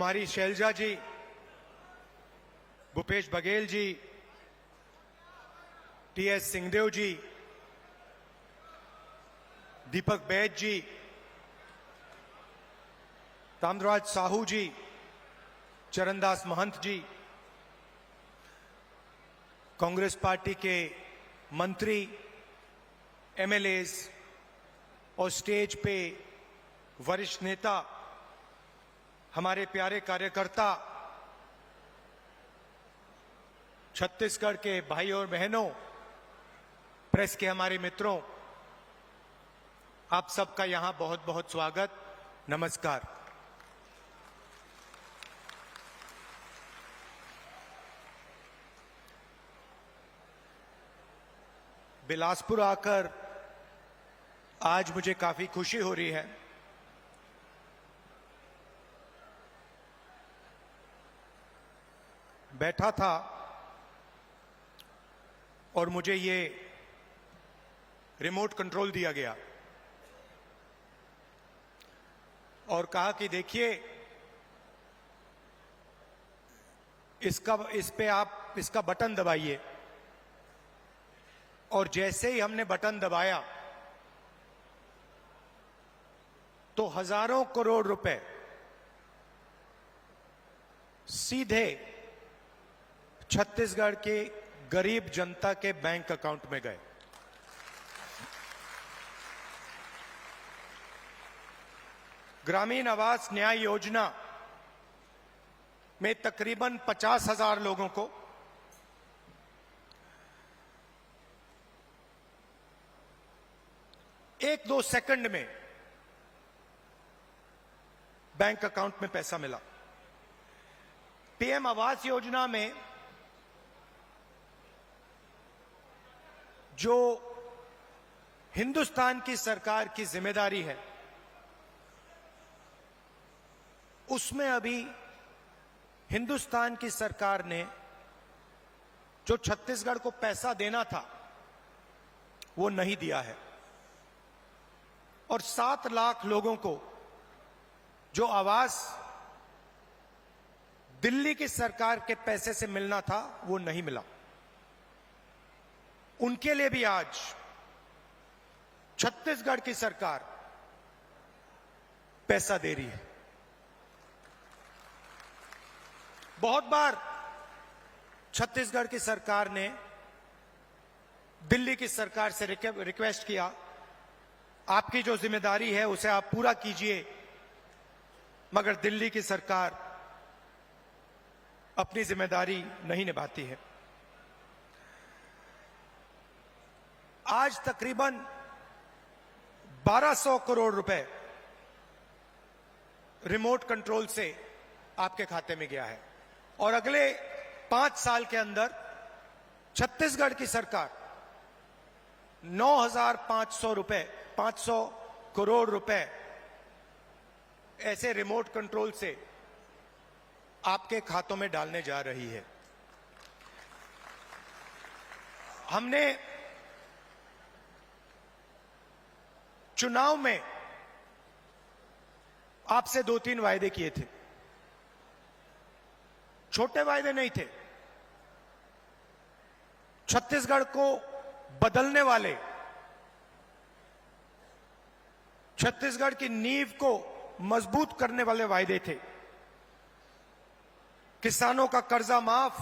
कुमारी शैलजा जी, Bhupesh Baghel ji, TS Singhdeo जी, दीपक बैज जी, ताम्रराज साहू जी, चरणदास महंत जी, Congress party के मंत्री, MLAs और स्टेज पे वरिष्ठ नेता, हमारे प्यारे कार्यकर्ता, छत्तीसगढ़ के भाई और बहनों, प्रेस के हमारे मित्रों, आप सबका यहां बहुत बहुत स्वागत, नमस्कार। बिलासपुर आकर आज मुझे काफी खुशी हो रही है। बैठा था और मुझे ये रिमोट कंट्रोल दिया गया और कहा कि देखिए, इस पे आप इसका बटन दबाइए। और जैसे ही हमने बटन दबाया तो हजारों करोड़ रुपए सीधे छत्तीसगढ़ के गरीब जनता के बैंक अकाउंट में गए। ग्रामीण आवास न्याय योजना में तकरीबन 50,000 लोगों को एक दो सेकंड में बैंक अकाउंट में पैसा मिला। पीएम आवास योजना में जो हिंदुस्तान की सरकार की जिम्मेदारी है, उसमें अभी हिंदुस्तान की सरकार ने जो छत्तीसगढ़ को पैसा देना था वो नहीं दिया है। और 7 लाख लोगों को जो आवास दिल्ली की सरकार के पैसे से मिलना था वो नहीं मिला। उनके लिए भी आज छत्तीसगढ़ की सरकार पैसा दे रही है। बहुत बार छत्तीसगढ़ की सरकार ने दिल्ली की सरकार से रिक्वेस्ट किया, आपकी जो जिम्मेदारी है उसे आप पूरा कीजिए, मगर दिल्ली की सरकार अपनी जिम्मेदारी नहीं निभाती है। आज तकरीबन 1200 करोड़ रुपए रिमोट कंट्रोल से आपके खाते में गया है और अगले 5 साल के अंदर छत्तीसगढ़ की सरकार 500 करोड़ रुपए ऐसे रिमोट कंट्रोल से आपके खातों में डालने जा रही है। हमने चुनाव में आपसे 2-3 वायदे किए थे। छोटे वायदे नहीं थे, छत्तीसगढ़ को बदलने वाले, छत्तीसगढ़ की नींव को मजबूत करने वाले वायदे थे। किसानों का कर्जा माफ,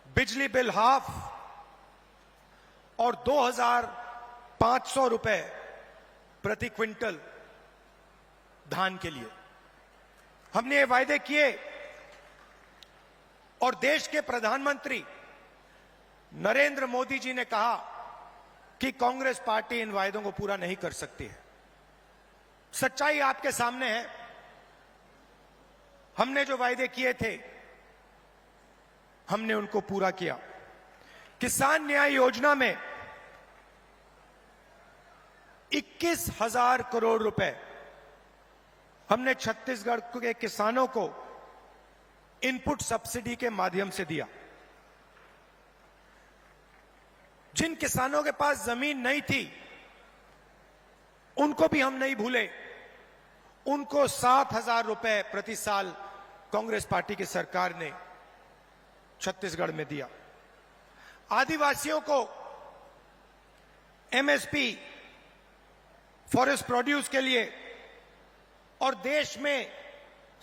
बिजली बिल हाफ और 2,500 रुपए प्रति क्विंटल धान के लिए हमने ये वायदे किए। और देश के प्रधानमंत्री नरेंद्र मोदी जी ने कहा कि कांग्रेस पार्टी इन वायदों को पूरा नहीं कर सकती है। सच्चाई आपके सामने है। हमने जो वायदे किए थे हमने उनको पूरा किया। किसान न्याय योजना में 21,000 करोड़ रुपए हमने छत्तीसगढ़ के किसानों को इनपुट सब्सिडी के माध्यम से दिया। जिन किसानों के पास जमीन नहीं थी उनको भी हम नहीं भूले, उनको 7,000 रुपए प्रति साल कांग्रेस पार्टी की सरकार ने छत्तीसगढ़ में दिया। आदिवासियों को एमएसपी फॉरेस्ट प्रोड्यूस के लिए और देश में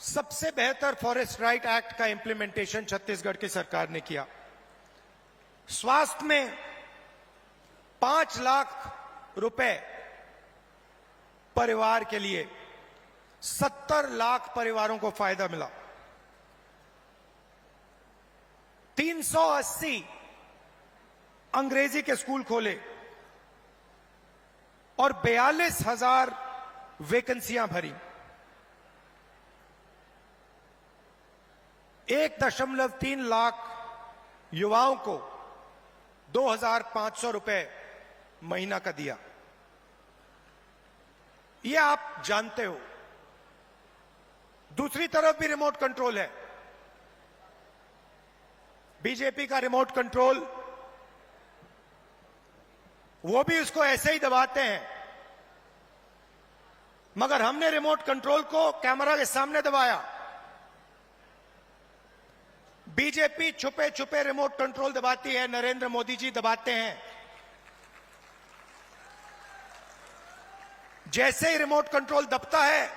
सबसे बेहतर फॉरेस्ट राइट एक्ट का इंप्लीमेंटेशन छत्तीसगढ़ की सरकार ने किया। स्वास्थ्य में 5 लाख रुपए परिवार के लिए 70 लाख परिवारों को फायदा मिला। 380 अंग्रेजी के स्कूल खोले और 42,000 वैकेंसियां भरी। 1.3 लाख युवाओं को 2,500 रुपए महीना का दिया। यह आप जानते हो। दूसरी तरफ भी रिमोट कंट्रोल है। बीजेपी का रिमोट कंट्रोल, वो भी उसको ऐसे ही दबाते हैं, मगर हमने रिमोट कंट्रोल को कैमरा के सामने दबाया। बीजेपी छुपे छुपे रिमोट कंट्रोल दबाती है, नरेंद्र मोदी जी दबाते हैं। जैसे ही रिमोट कंट्रोल दबता है,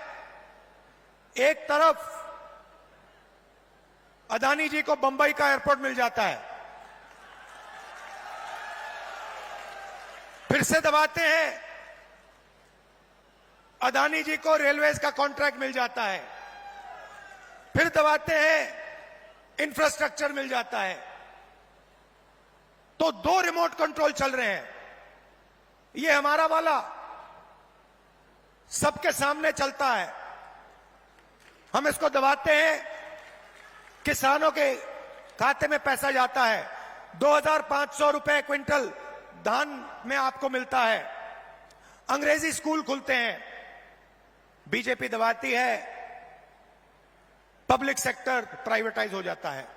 एक तरफ अदानी जी को बंबई का एयरपोर्ट मिल जाता है, फिर से दबाते हैं, अदानी जी को रेलवेज का कॉन्ट्रैक्ट मिल जाता है, फिर दबाते हैं, इंफ्रास्ट्रक्चर मिल जाता है। तो 2 रिमोट कंट्रोल चल रहे हैं। ये हमारा वाला सबके सामने चलता है। हम इसको दबाते हैं, किसानों के खाते में पैसा जाता है। 2,500 रुपए क्विंटल धान में आपको मिलता है। अंग्रेजी स्कूल खुलते हैं। बीजेपी दबाती है, पब्लिक सेक्टर प्राइवेटाइज हो जाता है।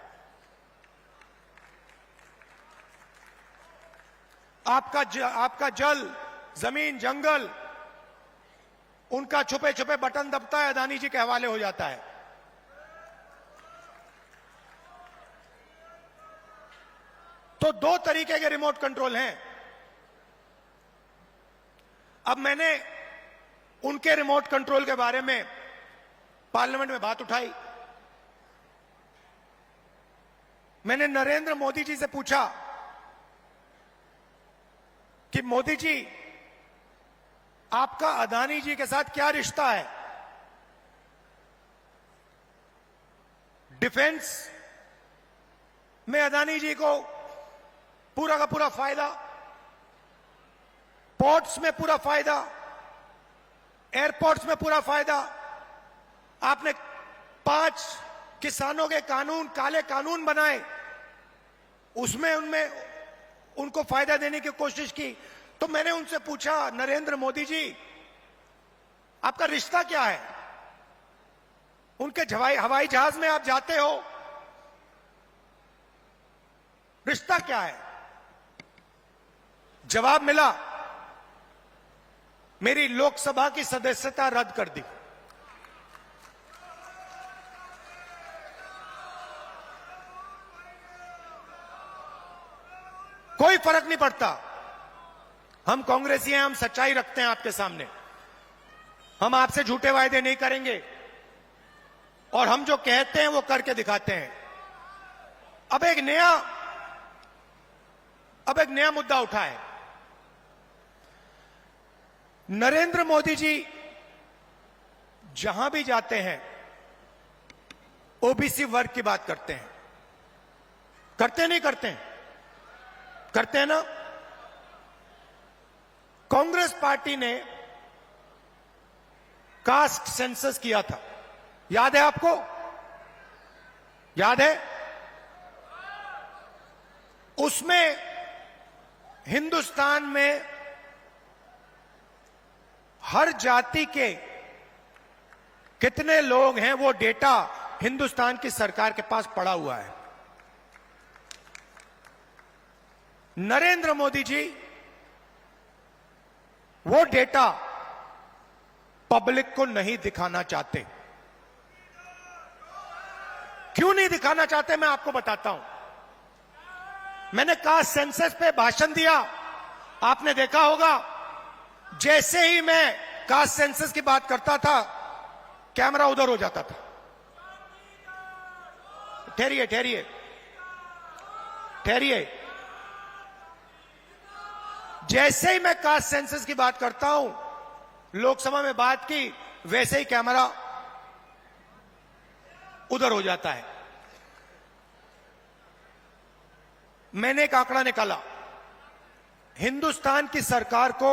आपका जल, जमीन, जंगल, उनका छुपे छुपे बटन दबता है, अदानी जी के हवाले हो जाता है। तो 2 तरीके के रिमोट कंट्रोल हैं। अब मैंने उनके रिमोट कंट्रोल के बारे में पार्लियामेंट में बात उठाई। मैंने नरेंद्र मोदी जी से पूछा कि मोदी जी, आपका अदानी जी के साथ क्या रिश्ता है? डिफेंस में अदानी जी को पूरा का पूरा फायदा, पोर्ट्स में पूरा फायदा, एयरपोर्ट्स में पूरा फायदा। आपने 5 किसानों के कानून, काले कानून बनाए, उसमें उनको फायदा देने की कोशिश की। तो मैंने उनसे पूछा, नरेंद्र मोदी जी, आपका रिश्ता क्या है? उनके हवाई जहाज में आप जाते हो, रिश्ता क्या है? जवाब मिला, मेरी लोकसभा की सदस्यता रद्द कर दी। कोई फर्क नहीं पड़ता। हम कांग्रेसी हैं, हम सच्चाई रखते हैं आपके सामने। हम आपसे झूठे वायदे नहीं करेंगे और हम जो कहते हैं वो करके दिखाते हैं। अब एक नया मुद्दा उठा है। नरेंद्र मोदी जी जहां भी जाते हैं ओबीसी वर्ग की बात करते हैं। करते नहीं करते हैं? करते हैं ना। कांग्रेस पार्टी ने कास्ट सेंसस किया था, याद है आपको? याद है? उसमें हिंदुस्तान में हर जाति के कितने लोग हैं वो डेटा हिंदुस्तान की सरकार के पास पड़ा हुआ है। नरेंद्र मोदी जी वो डेटा पब्लिक को नहीं दिखाना चाहते। क्यों नहीं दिखाना चाहते मैं आपको बताता हूं। मैंने कास्ट सेंसस पे भाषण दिया, आपने देखा होगा, जैसे ही मैं कास्ट सेंसस की बात करता था कैमरा उधर हो जाता था। ठहरिए ठहरिए ठहरिए, जैसे ही मैं कास्ट सेंसस की बात करता हूं, लोकसभा में बात की, वैसे ही कैमरा उधर हो जाता है। मैंने एक आंकड़ा निकाला, हिंदुस्तान की सरकार को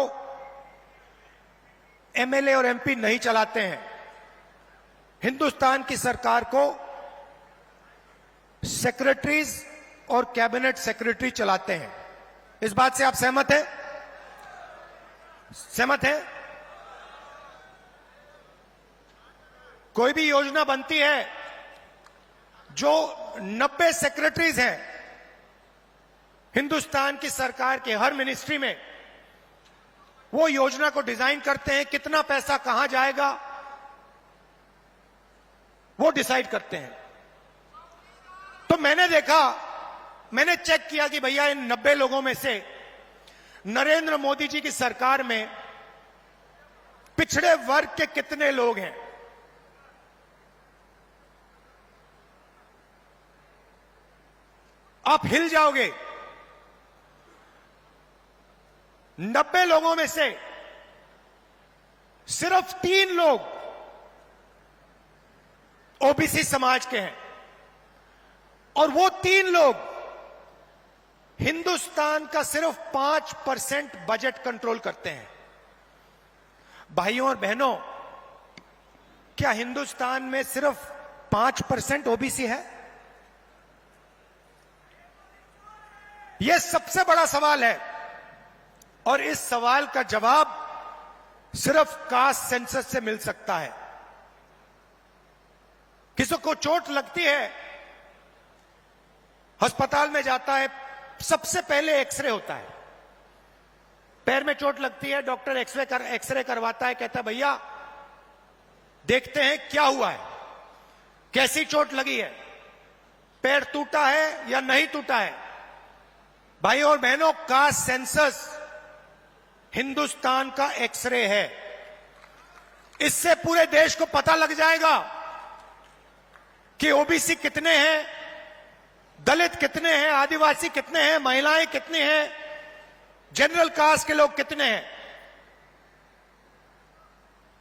एमएलए और एमपी नहीं चलाते हैं, हिंदुस्तान की सरकार को सेक्रेटरीज और कैबिनेट सेक्रेटरी चलाते हैं। इस बात से आप सहमत हैं? सहमत हैं? कोई भी योजना बनती है, जो 90 सेक्रेटरीज हैं हिंदुस्तान की सरकार के हर मिनिस्ट्री में, वो योजना को डिजाइन करते हैं, कितना पैसा कहां जाएगा वो डिसाइड करते हैं। तो मैंने देखा, मैंने चेक किया कि भैया इन 90 लोगों में से नरेंद्र मोदी जी की सरकार में पिछड़े वर्ग के कितने लोग हैं। आप हिल जाओगे। 90 लोगों में से सिर्फ 3 लोग ओबीसी समाज के हैं, और वो 3 लोग हिंदुस्तान का सिर्फ 5% बजट कंट्रोल करते हैं। भाइयों और बहनों, क्या हिंदुस्तान में सिर्फ 5% ओबीसी है? यह सबसे बड़ा सवाल है, और इस सवाल का जवाब सिर्फ कास्ट सेंसस से मिल सकता है। किसी को चोट लगती है, अस्पताल में जाता है, सबसे पहले एक्सरे होता है। पैर में चोट लगती है, डॉक्टर एक्सरे करवाता है, कहता है भैया देखते हैं क्या हुआ है, कैसी चोट लगी है, पैर टूटा है या नहीं टूटा है। भाइयों और बहनों, कास्ट सेंसस हिंदुस्तान का एक्सरे है। इससे पूरे देश को पता लग जाएगा कि ओबीसी कितने हैं, दलित कितने हैं, आदिवासी कितने हैं, महिलाएं कितनी हैं, जनरल कास्ट के लोग कितने हैं।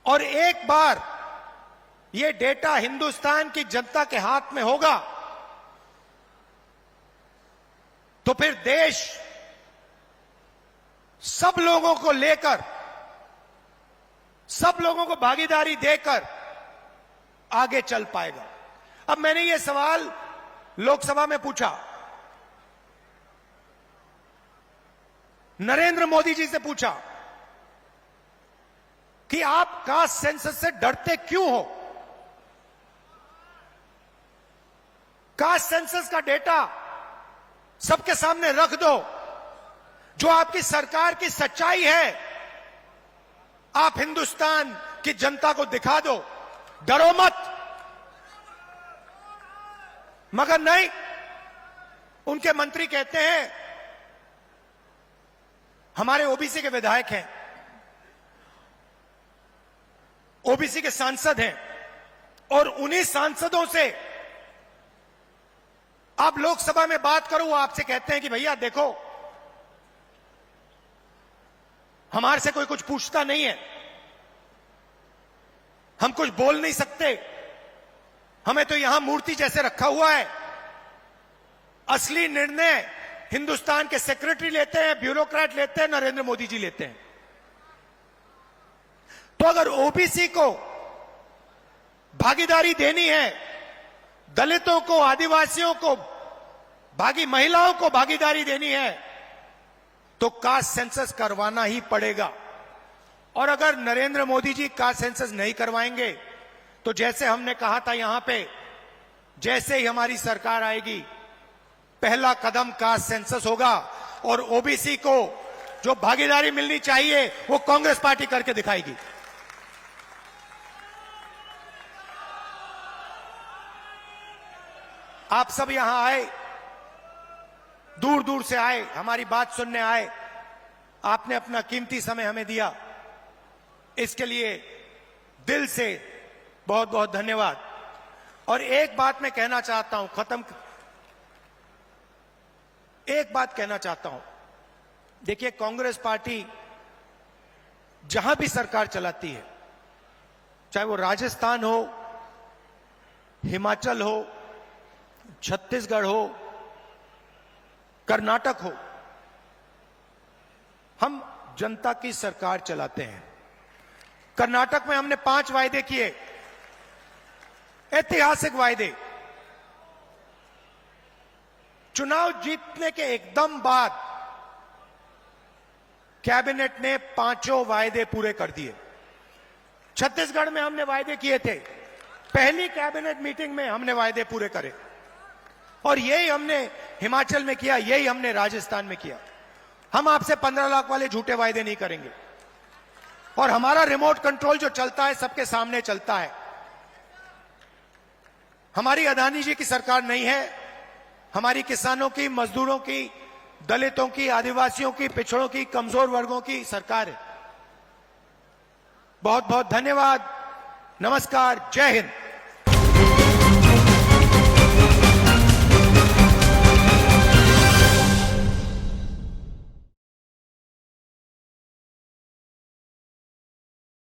और एक बार ये डेटा हिंदुस्तान की जनता के हाथ में होगा, तो फिर देश सब लोगों को लेकर, सब लोगों को भागीदारी देकर आगे चल पाएगा। अब मैंने ये सवाल लोकसभा में पूछा, नरेंद्र मोदी जी से पूछा कि आप कास्ट सेंसस से डरते क्यों हो? कास्ट सेंसस का डेटा सबके सामने रख दो, जो आपकी सरकार की सच्चाई है, आप हिंदुस्तान की जनता को दिखा दो, डरो मत। मगर नहीं, उनके मंत्री कहते हैं हमारे ओबीसी के विधायक हैं, ओबीसी के सांसद हैं, और उन्हीं सांसदों से आप लोकसभा में बात करो, वो आपसे कहते हैं कि भैया देखो हमारे से कोई कुछ पूछता नहीं है, हम कुछ बोल नहीं सकते, हमें तो यहां मूर्ति जैसे रखा हुआ है। असली निर्णय हिंदुस्तान के सेक्रेटरी लेते हैं, ब्यूरोक्रेट लेते हैं, नरेंद्र मोदी जी लेते हैं। तो अगर ओबीसी को भागीदारी देनी है, दलितों को, आदिवासियों को, महिलाओं को भागीदारी देनी है, तो कास्ट सेंसस करवाना ही पड़ेगा। और अगर नरेंद्र मोदी जी कास्ट सेंसस नहीं करवाएंगे, तो जैसे हमने कहा था यहां पे, जैसे ही हमारी सरकार आएगी, पहला कदम कास्ट सेंसस होगा, और ओबीसी को जो भागीदारी मिलनी चाहिए वो कांग्रेस पार्टी करके दिखाएगी। आप सब यहां आए, दूर दूर से आए, हमारी बात सुनने आए, आपने अपना कीमती समय हमें दिया, इसके लिए दिल से बहुत बहुत धन्यवाद। और एक बात मैं कहना चाहता हूं, एक बात कहना चाहता हूं। देखिए, कांग्रेस पार्टी जहां भी सरकार चलाती है, चाहे वो राजस्थान हो, हिमाचल हो, छत्तीसगढ़ हो, कर्नाटक हो, हम जनता की सरकार चलाते हैं। कर्नाटक में हमने 5 वायदे किए, ऐतिहासिक वायदे। चुनाव जीतने के एकदम बाद कैबिनेट ने 5 वायदे पूरे कर दिए। छत्तीसगढ़ में हमने वायदे किए थे, पहली कैबिनेट मीटिंग में हमने वायदे पूरे करे, और यही हमने हिमाचल में किया, यही हमने राजस्थान में किया। हम आपसे 15 लाख वाले झूठे वायदे नहीं करेंगे, और हमारा रिमोट कंट्रोल जो चलता है सबके सामने चलता है। हमारी अदानी जी की सरकार नहीं है, हमारी किसानों की, मजदूरों की, दलितों की, आदिवासियों की, पिछड़ों की, कमजोर वर्गों की सरकार है। बहुत बहुत धन्यवाद, नमस्कार, जय हिंद।